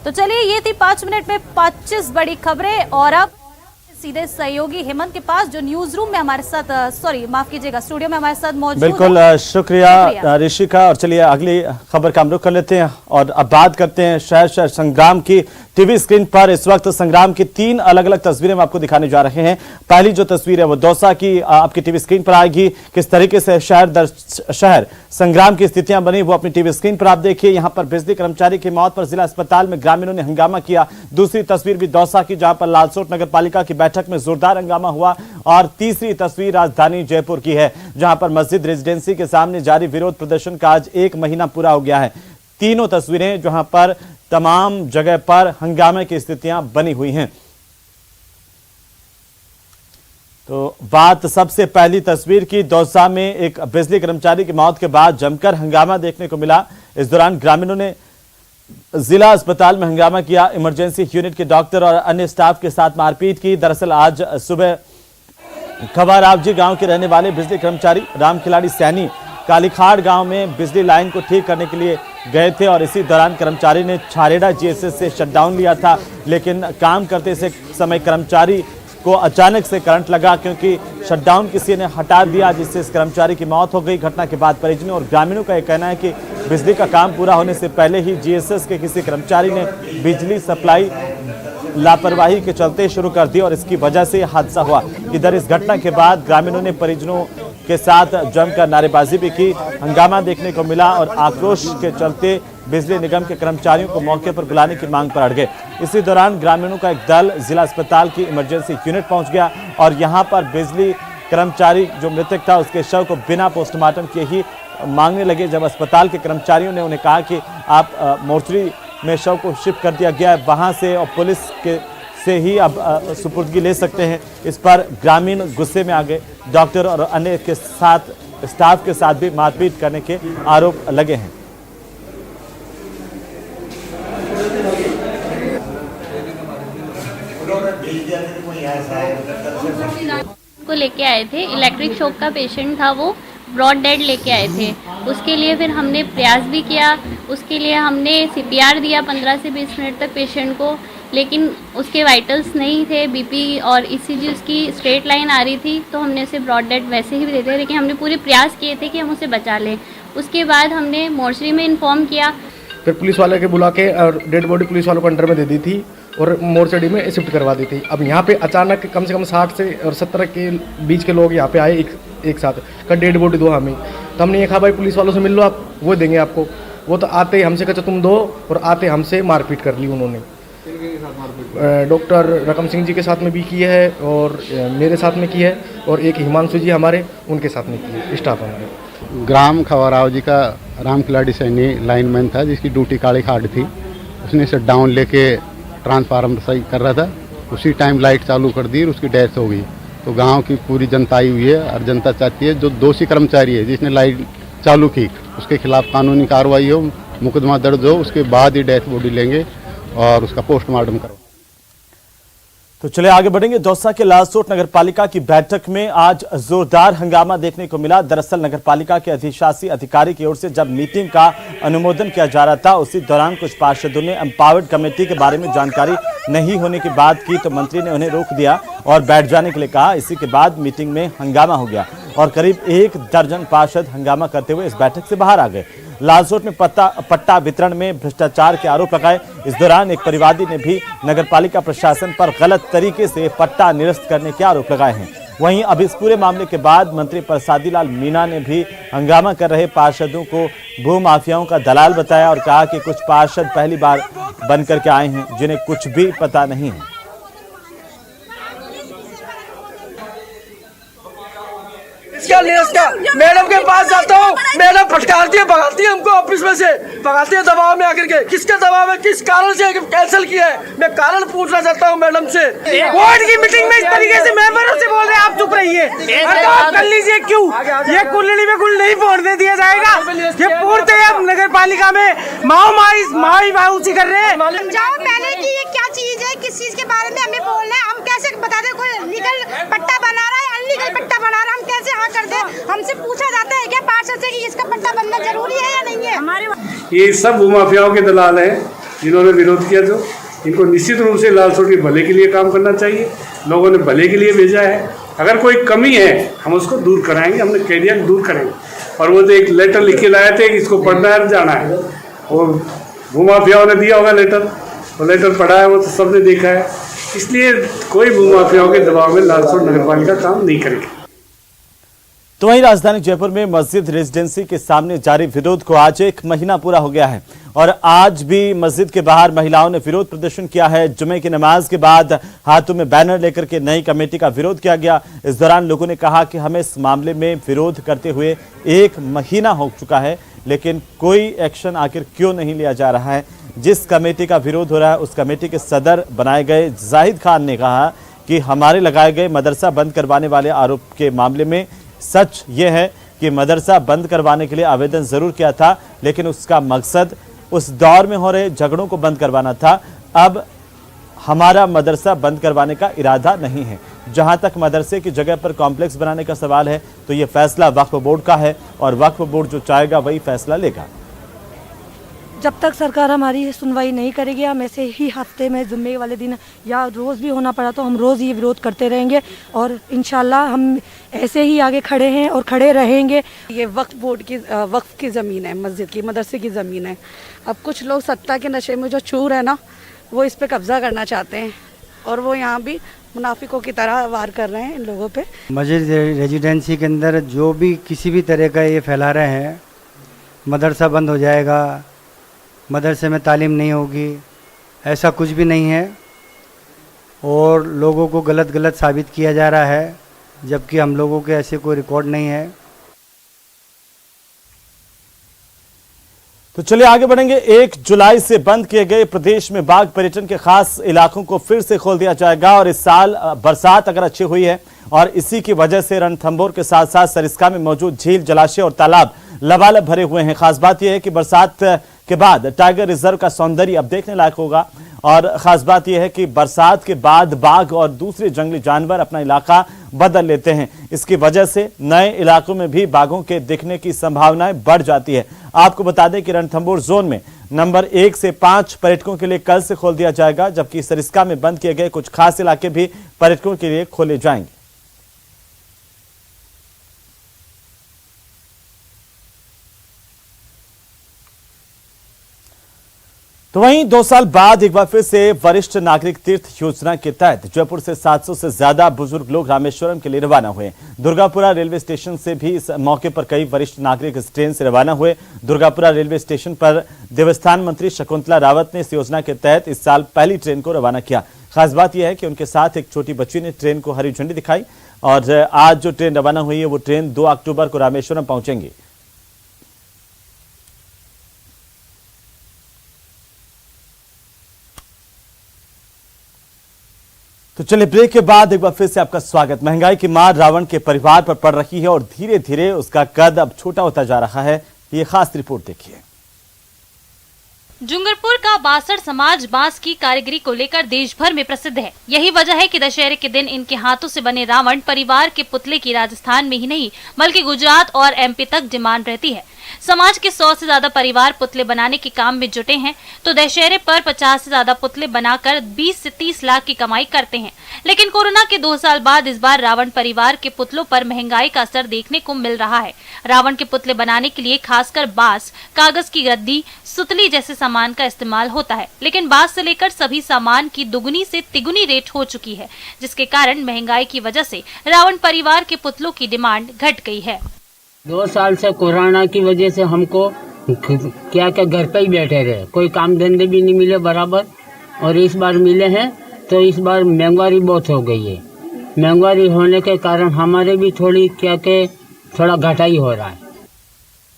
तो चलिए, ये थी 5 मिनट में 25 बड़ी खबरें। और अब सीधे सहयोगी हेमंत के पास, जो न्यूज रूम में हमारे साथ, माफ कीजिएगा, स्टूडियो में हमारे साथ मौजूद है। बिल्कुल, शुक्रिया ऋषिका। और चलिए अगली खबर का हम रुख कर लेते हैं और अब बात करते हैं शहर शहर संग्राम की। टीवी स्क्रीन पर इस वक्त संग्राम की 3 अलग अलग तस्वीरें हम आपको दिखाने जा रहे हैं। पहली जो तस्वीर है वो दौसा की आपकी टीवी स्क्रीन पर आएगी। किस तरीके से शहर दर शहर संग्राम की स्थितियां बनी वो अपनी टीवी स्क्रीन पर आप देखिए। यहां पर बिजली कर्मचारी की मौत पर जिला अस्पताल में ग्रामीणों ने हंगामा किया। दूसरी तस्वीर भी दौसा की, जहां पर लालसोट नगर पालिका की बैठक में जोरदार हंगामा हुआ। और तीसरी तस्वीर राजधानी जयपुर की है, जहां पर मस्जिद रेजिडेंसी के सामने जारी विरोध प्रदर्शन का आज 1 महीना पूरा हो गया है। तीनों तस्वीरें जहां पर तमाम जगह पर हंगामे की स्थितियां बनी हुई हैं। तो बात सबसे पहली तस्वीर की, दौसा में एक बिजली कर्मचारी की मौत के बाद जमकर हंगामा देखने को मिला। इस दौरान ग्रामीणों ने जिला अस्पताल में हंगामा किया। इमरजेंसी यूनिट के डॉक्टर और अन्य स्टाफ के साथ मारपीट की। दरअसल आज सुबह खवारावजी गांव के रहने वाले बिजली कर्मचारी रामखिलाड़ी सैनी कालीखाड़ गांव में बिजली लाइन को ठीक करने के लिए गए थे और इसी दौरान कर्मचारी ने छारेड़ा जीएसएस से शटडाउन लिया था। लेकिन काम करते समय कर्मचारी को अचानक से करंट लगा, क्योंकि शटडाउन किसी ने हटा दिया, जिससे इस कर्मचारी की मौत हो गई। घटना के बाद परिजनों और ग्रामीणों का यह कहना है कि बिजली का काम पूरा होने से पहले ही जीएसएस के किसी कर्मचारी ने बिजली सप्लाई लापरवाही के चलते शुरू कर दी और इसकी वजह से हादसा हुआ। इधर इस घटना के बाद ग्रामीणों ने परिजनों के साथ जमकर नारेबाजी भी की। हंगामा देखने को मिला और आक्रोश के चलते बिजली निगम के कर्मचारियों को मौके पर बुलाने की मांग पर अड़ गए। इसी दौरान ग्रामीणों का एक दल जिला अस्पताल की इमरजेंसी यूनिट पहुंच गया और यहां पर बिजली कर्मचारी जो मृतक था उसके शव को बिना पोस्टमार्टम किए ही मांगने लगे। जब अस्पताल के कर्मचारियों ने उन्हें कहा कि आप मोर्चरी में शव को शिफ्ट कर दिया गया है, वहां से और पुलिस के से ही अब सुपुर्दगी ले सकते हैं, इस पर ग्रामीण गुस्से में आ गए। डॉक्टर और अन्य के साथ स्टाफ के साथ भी मारपीट करने के आरोप लगे हैं। को लेके आए थे, इलेक्ट्रिक शॉक का पेशेंट था, वो ब्रॉड डेड लेके आए थे। उसके लिए फिर हमने प्रयास भी किया, उसके लिए हमने सीपीआर दिया 15 से 20 मिनट तक पेशेंट को, लेकिन उसके वाइटल्स नहीं थे, बीपी और ईसीजी उसकी स्ट्रेट लाइन आ रही थी, तो हमने उसे ब्रॉड डेड वैसे ही दे दिया। लेकिन हमने पूरे प्रयास किए थे कि हम उसे बचा लें। उसके बाद हमने मोर्चरी में इन्फॉर्म किया, फिर पुलिस वाले के बुला के और डेड बॉडी पुलिस वालों को अंडर में दे दी थी और मोर्चरी में शिफ्ट करवा दी थी। अब यहाँ पे अचानक कम से कम 60 से और 70 के बीच के लोग यहाँ पे आए एक साथ का डेड बॉडी दो हमें। तो हमने ये कहा भाई पुलिस वालों से मिल लो, आप वो देंगे आपको। वो तो आते ही हमसे कहते तुम दो, और आते हमसे मारपीट कर ली उन्होंने। डॉक्टर रकम सिंह जी के साथ में भी की है और मेरे साथ में की है और एक हिमांशु जी हमारे उनके साथ में की है, स्टाफ हमारे। ग्राम खवाराव जी का रामखिलाड़ी सैनी लाइनमैन था, जिसकी ड्यूटी कालीखाड़ थी। उसने शटडाउन लेके ट्रांसफार्मर सही कर रहा था, उसी टाइम लाइट चालू कर दी और उसकी डेथ हो गई। तो गांव की पूरी जनता आई हुई है और जनता चाहती है जो दोषी कर्मचारी है जिसने लाइट चालू की उसके खिलाफ कानूनी कार्रवाई हो, मुकदमा दर्ज हो, उसके बाद ही डेथ बॉडी लेंगे और उसका पोस्टमार्टम करवा। तो चले आगे बढ़ेंगे। दौसा के लालसोट नगर पालिका की बैठक में आज जोरदार हंगामा देखने को मिला। दरअसल नगर पालिका के अधिशासी अधिकारी की ओर से जब मीटिंग का अनुमोदन किया जा रहा था, उसी दौरान कुछ पार्षदों ने एम्पावर्ड कमेटी के बारे में जानकारी नहीं होने की बात की, तो मंत्री ने उन्हें रोक दिया और बैठ जाने के लिए कहा। इसी के बाद मीटिंग में हंगामा हो गया और करीब 1 दर्जन पार्षद हंगामा करते हुए इस बैठक से बाहर आ गए। लालसोट में पट्टा वितरण में भ्रष्टाचार के आरोप लगाए। इस दौरान एक परिवादी ने भी नगरपालिका प्रशासन पर गलत तरीके से पट्टा निरस्त करने के आरोप लगाए हैं। वहीं अब इस पूरे मामले के बाद मंत्री प्रसादी लाल मीणा ने भी हंगामा कर रहे पार्षदों को भूमाफियाओं का दलाल बताया और कहा कि कुछ पार्षद पहली बार बन करके आए हैं जिन्हें कुछ भी पता नहीं है। मैडम के पास जाता हूँ, मैडम फटकारती है, भगाती है हमको ऑफिस में से, भगाती है दबाव में आकर के। किसके दबाव में, किस कारण से कैंसिल किया है, मैं कारण पूछना चाहता हूँ मैडम से। बोर्ड की मीटिंग में इस तरीके से मेंबरों से बोल रहे हैं, आप चुप रहिए, कर लीजिए। क्यों ये कुल्लड़ी में गुल नहीं फोड़ने दिया जाएगा? ये पूर्णतः नगर पालिका में माई मायूसी कर रहे हैं। जाओ पहले की ये क्या चीज है, किस चीज के बारे में हमें बोलना है, हम कैसे बता दें? कोई लीगल पट्टा बना रहा है, अनलीगल पट्टा बना रहा है, हम कैसे हाँ कर दें? हमसे पूछा जाता है क्या पार्षद से कि इसका पट्टा बनना जरूरी है या नहीं है? हमारे ये सब भूमाफियाओं के दलाल हैं जिन्होंने विरोध किया, जो इनको निश्चित रूप से लालसोट के भले के लिए काम करना चाहिए। लोगों ने भले के लिए भेजा है, अगर कोई कमी है हम उसको दूर कराएंगे, हमने कह दिया दूर करेंगे। और वो तो एक लेटर लिख के लाए थे कि इसको पढ़ना है, जाना है, और भूमाफियाओं ने दिया होगा लेटर, वो लेटर पढ़ा है, वो तो सबने देखा है। इसलिए कोई भूमाफियाओं के दबाव में लालसोट नगरपालिका काम नहीं करेगी। तो वहीं राजधानी जयपुर में मस्जिद रेजिडेंसी के सामने जारी विरोध को आज 1 महीना पूरा हो गया है और आज भी मस्जिद के बाहर महिलाओं ने विरोध प्रदर्शन किया है। जुमे की नमाज के बाद हाथों में बैनर लेकर के नई कमेटी का विरोध किया गया। इस दौरान लोगों ने कहा कि हमें इस मामले में विरोध करते हुए 1 महीना हो चुका है, लेकिन कोई एक्शन आखिर क्यों नहीं लिया जा रहा है। जिस कमेटी का विरोध हो रहा है उस कमेटी के सदर बनाए गए जाहिद खान ने कहा कि हमारे लगाए गए मदरसा बंद करवाने वाले आरोप के मामले में सच ये है कि मदरसा बंद करवाने के लिए आवेदन जरूर किया था, लेकिन उसका मकसद उस दौर में हो रहे झगड़ों को बंद करवाना था। अब हमारा मदरसा बंद करवाने का इरादा नहीं है। जहां तक मदरसे की जगह पर कॉम्प्लेक्स बनाने का सवाल है तो ये फैसला वक्फ बोर्ड का है और वक्फ बोर्ड जो चाहेगा वही फैसला लेगा। जब तक सरकार हमारी सुनवाई नहीं करेगी, हम ऐसे ही हफ्ते में जुम्मे वाले दिन या रोज़ भी होना पड़ा तो हम रोज़ ये विरोध करते रहेंगे और इंशाल्लाह हम ऐसे ही आगे खड़े हैं और खड़े रहेंगे। ये वक्फ बोर्ड की वक्फ की ज़मीन है, मस्जिद की, मदरसे की ज़मीन है। अब कुछ लोग सत्ता के नशे में जो चूर है ना, वो इस पर कब्ज़ा करना चाहते हैं और वो यहाँ भी मुनाफिकों की तरह वार कर रहे हैं इन लोगों पे। मस्जिद रेजिडेंसी के अंदर जो भी किसी भी तरह का ये फैला रहे हैं, मदरसा बंद हो जाएगा, मदरसे में तालीम नहीं होगी, ऐसा कुछ भी नहीं है और लोगों को गलत साबित किया जा रहा है, जबकि हम लोगों के ऐसे कोई रिकॉर्ड नहीं है। तो चलिए आगे बढ़ेंगे। 1 जुलाई से बंद किए गए प्रदेश में बाघ पर्यटन के खास इलाकों को फिर से खोल दिया जाएगा और इस साल बरसात अगर अच्छी हुई है और इसी की वजह से रणथंभौर के साथ साथ सरिस्का में मौजूद झील, जलाशय और तालाब लबालब भरे हुए हैं। खास बात यह है कि बरसात के बाद टाइगर रिजर्व का सौंदर्य अब देखने लायक होगा और खास बात यह है कि बरसात के बाद बाघ और दूसरे जंगली जानवर अपना इलाका बदल लेते हैं। इसकी वजह से नए इलाकों में भी बाघों के दिखने की संभावनाएं बढ़ जाती है। आपको बता दें कि रणथंभौर जोन में नंबर 1 से 5 पर्यटकों के लिए कल से खोल दिया जाएगा, जबकि सरिस्का में बंद किए गए कुछ खास इलाके भी पर्यटकों के लिए खोले जाएंगे। तो वहीं 2 साल बाद एक बार फिर से वरिष्ठ नागरिक तीर्थ योजना के तहत जयपुर से 700 से ज्यादा बुजुर्ग लोग रामेश्वरम के लिए रवाना हुए। दुर्गापुरा रेलवे स्टेशन से भी इस मौके पर कई वरिष्ठ नागरिक इस ट्रेन से रवाना हुए। दुर्गापुरा रेलवे स्टेशन पर देवस्थान मंत्री शकुंतला रावत ने इस योजना के तहत इस साल पहली ट्रेन को रवाना किया। खास बात यह है कि उनके साथ एक छोटी बच्ची ने ट्रेन को हरी झंडी दिखाई और आज जो ट्रेन रवाना हुई है वो ट्रेन 2 अक्टूबर को रामेश्वरम पहुंचेंगी। तो चलिए ब्रेक के बाद एक बार फिर से आपका स्वागत। महंगाई की मार रावण के परिवार पर पड़ रही है और धीरे धीरे उसका कद अब छोटा होता जा रहा है। ये खास रिपोर्ट देखिए। डूंगरपुर का बासड़ समाज बांस की कारीगरी को लेकर देश भर में प्रसिद्ध है। यही वजह है कि दशहरे के दिन इनके हाथों से बने रावण परिवार के पुतले की राजस्थान में ही नहीं बल्कि गुजरात और एमपी तक डिमांड रहती है। समाज के 100 से ज्यादा परिवार पुतले बनाने के काम में जुटे हैं, तो दशहरे पर 50 से ज्यादा पुतले बनाकर 20 से 30 लाख की कमाई करते हैं। लेकिन कोरोना के 2 साल बाद इस बार रावण परिवार के पुतलों पर महंगाई का असर देखने को मिल रहा है। रावण के पुतले बनाने के लिए खासकर बांस, कागज की गद्दी, सुतली जैसे सामान का इस्तेमाल होता है, लेकिन बांस से लेकर सभी सामान की दुगुनी से तिगुनी रेट हो चुकी है, जिसके कारण महंगाई की वजह से रावण परिवार के पुतलों की डिमांड घट गई है। 2 साल से कोरोना की वजह से हमको क्या घर पे ही बैठे रहे, कोई काम धंधे भी नहीं मिले बराबर, और इस बार मिले हैं तो इस बार महंगाई बहुत हो गई है। महंगाई होने के कारण हमारे भी थोड़ा घटाई हो रहा है।